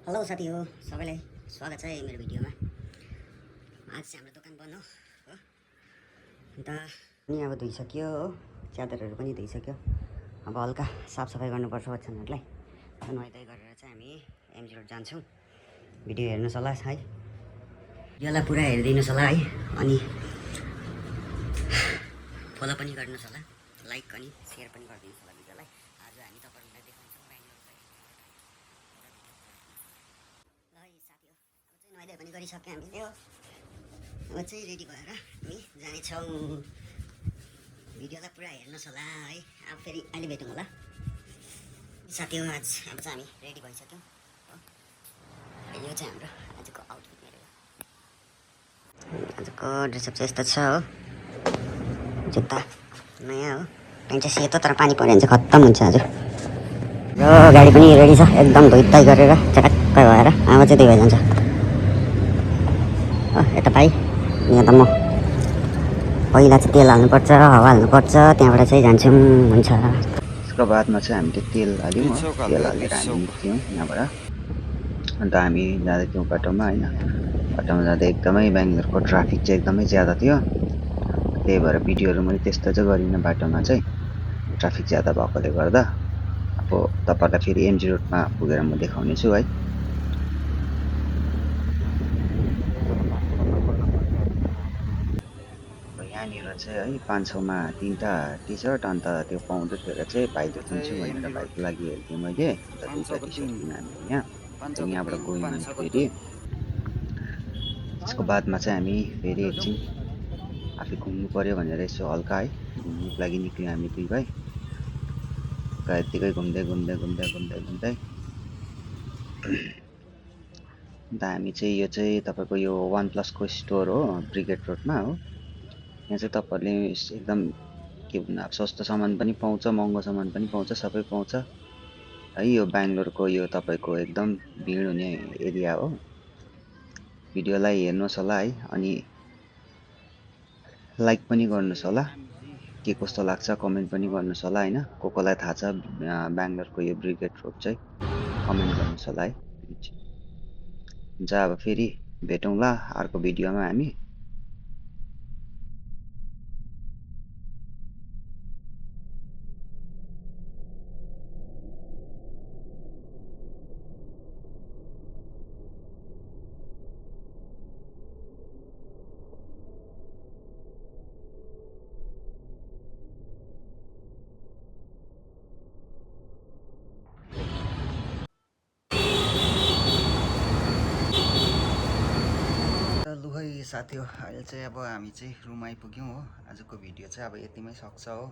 Hello साथी हो सबैलाई स्वागत छ मेरो भिडियोमा। आज चाहिँ हाम्रो दोकान बन्द हो अन्त नि अब धोइसक्यो हो, च्यादरहरू पनि धोइसक्यो। अब हल्का साफसफाइ गर्नुपर्छ ओछ्यानहरूलाई। नुहाइधुवाइ गरेर चाहिँ हामी एमजी रोड जान्छौँ। भिडियो हेर्नुहोस् होला है, भिडियोलाई पुरा हेरिदिनुहोस् होला है, अनि फलो पनि गरिदिनुहोस् होला, लाइक अनि सेयर पनि गरिदिनुहोस् होला भिडियोलाई। आज हामी तपाईँहरूलाई देखाउँछौँ बेङ्गलोरको। ल है साथी हो, अब चाहिँ नुहाइधुवाइ पनि गरिसक्यो हामीले हो। अब चाहिँ रेडी भएर हामी जानेछौँ। भिडियोलाई पुरा हेर्नुहोस् होला है। अब फेरि अहिले भेटौँ होला साथी हो। अब चाहिँ हामी रेडी भइसक्यौँ हो। यो चाहिँ हाम्रो आजको आउटफिट मेरो। आजको ड्रेसअप चाहिँ यस्तो छ हो। जुत्ता नयाँ हो, प्यान्ट चाहिँ सेतो तर पानी पऱ्यो भने चाहिँ खत्तम हुन्छ आज। र गाडी पनि रेडी छ एकदम धोइधाइ गरेर चटक्क भएर। अब चाहिँ त्यही भइजान्छ यता भाइ। यहाँ त म पहिला चाहिँ तेल हाल्नुपर्छ, हावा हाल्नुपर्छ, त्यहाँबाट चाहिँ जान्छौँ। हुन्छ। त्यसको बादमा चाहिँ हामीले तेल हाल्यौँ, तेल हालेर हामी निस्क्यौँ यहाँबाट। अन्त हामी जाँदै थियौँ बाटोमा होइन। बाटोमा जाँदा एकदमै बेङ्गलोरको ट्राफिक चाहिँ एकदमै ज्यादा थियो। त्यही भएर भिडियोहरू मैले त्यस्तो चाहिँ गरिनँ बाटोमा चाहिँ, ट्राफिक ज्यादा भएकोले गर्दा। अब तपाईँहरूलाई फेरि एमजी रोडमा पुगेर म देखाउने छु है। यहाँनिर चाहिँ है 500मा 3टा टी सर्ट, अन्त त्यो पाउँदैखेर चाहिँ भाइले किन्छु भनेर भाइको लागि हेरिदिएँ मैले। अन्त 2टा टी सर्ट किन हामीले यहाँ। यहाँबाट गयौँ हामी फेरि। त्यसको बादमा चाहिँ हामी फेरि एकछिन आफै घुम्नु पऱ्यो भनेर यसो हल्का है घुम्नुको लागि निक्ल्यौँ हामी दुई भाइ। यत्तिकै घुम्दै घुम्दै घुम्दै घुम्दै घुम्दै अन्त हामी चाहिँ यो चाहिँ तपाईँको यो वान प्लसको स्टोर हो, ब्रिगेड रोडमा हो। यहाँ चाहिँ तपाईँहरूले एकदम के भन्नु, अब सस्तो सामान पनि पाउँछ, महँगो सामान पनि पाउँछ, सबै पाउँछ है। यो बेङ्गलोरको यो तपाईँको एकदम भिड हुने एरिया हो। भिडियोलाई हेर्नुहोस् होला है, अनि लाइक पनि गर्नुहोस् होला। के कस्तो लाग्छ कमेन्ट पनि गर्नुहोस् होला होइन। कोलाई थाहा छ बेङ्गलोरको यो ब्रिगेड रोड चाहिँ कमेन्ट गर्नुहोस् होला है। हुन्छ, अब फेरि भेटौँला अर्को भिडियोमा हामी। लु है साथी हो, अहिले चाहिँ अब हामी चाहिँ रुम आइपुग्यौँ हो। आजको भिडियो चाहिँ अब यतिमै सक्छ हो।